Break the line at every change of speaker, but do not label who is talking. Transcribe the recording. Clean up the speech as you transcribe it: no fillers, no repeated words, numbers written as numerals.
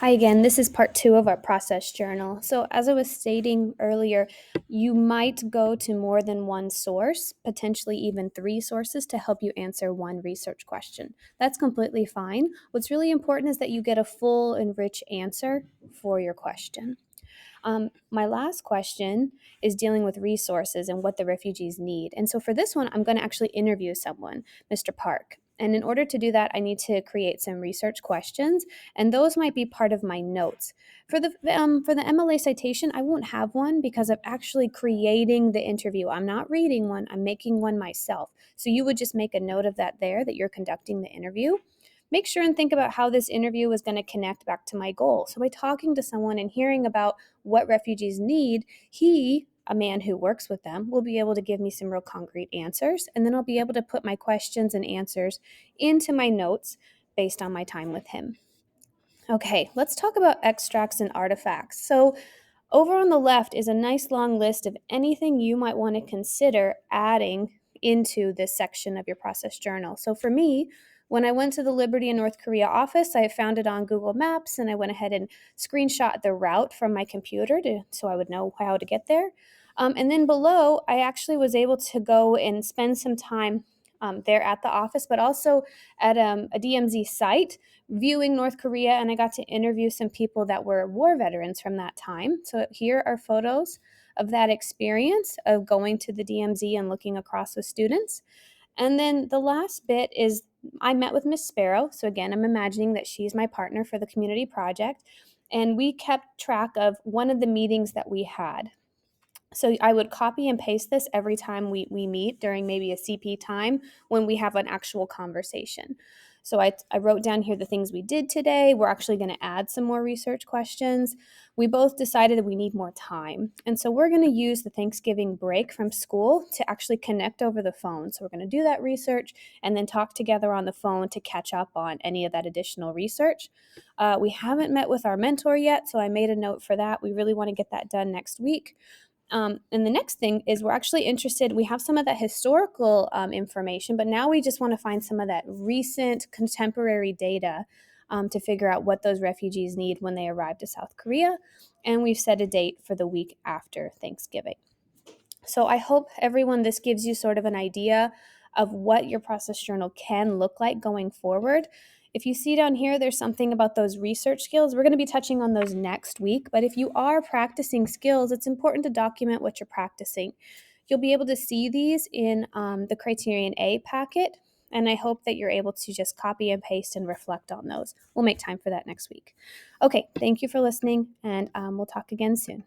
Hi again, this is part two of our process journal. So, as I was stating earlier, you might go to more than one source, potentially even three sources to help you answer one research question. That's completely fine. What's really important is that you get a full and rich answer for your question. My last question is dealing with resources and what the refugees need. And so for this one, I'm going to actually interview someone, Mr. Park. And in order to do that, I need to create some research questions, and those might be part of my notes. For the MLA citation, I won't have one because I'm actually creating the interview. I'm not reading one, I'm making one myself. So you would just make a note of that there, that you're conducting the interview. Make sure and think about how this interview is going to connect back to my goal. So by talking to someone and hearing about what refugees need, a man who works with them, will be able to give me some real concrete answers. And then I'll be able to put my questions and answers into my notes based on my time with him. Okay, let's talk about extracts and artifacts. So, over on the left is a nice long list of anything you might want to consider adding into this section of your process journal. So for me, when I went to the Liberty in North Korea office, I found it on Google Maps and I went ahead and screenshot the route from my computer so I would know how to get there. And then below, I actually was able to go and spend some time there at the office, but also at a DMZ site viewing North Korea, and I got to interview some people that were war veterans from that time. So here are photos of that experience of going to the DMZ and looking across with students. And then the last bit is I met with Miss Sparrow. So again, I'm imagining that she's my partner for the community project. And we kept track of one of the meetings that we had. So I would copy and paste this every time we meet during maybe a CP time when we have an actual conversation. So I wrote down here the things we did today. We're actually going to add some more research questions. We both decided that we need more time. And so we're going to use the Thanksgiving break from school to actually connect over the phone. So we're going to do that research and then talk together on the phone to catch up on any of that additional research. We haven't met with our mentor yet, so I made a note for that. We really want to get that done next week. And the next thing is we're actually interested, we have some of that historical information, but now we just want to find some of that recent contemporary data to figure out what those refugees need when they arrive to South Korea. And we've set a date for the week after Thanksgiving. So I hope everyone, this gives you sort of an idea of what your process journal can look like going forward. If you see down here, there's something about those research skills. We're going to be touching on those next week. But if you are practicing skills, it's important to document what you're practicing. You'll be able to see these in the Criterion A packet. And I hope that you're able to just copy and paste and reflect on those. We'll make time for that next week. Okay, thank you for listening, and we'll talk again soon.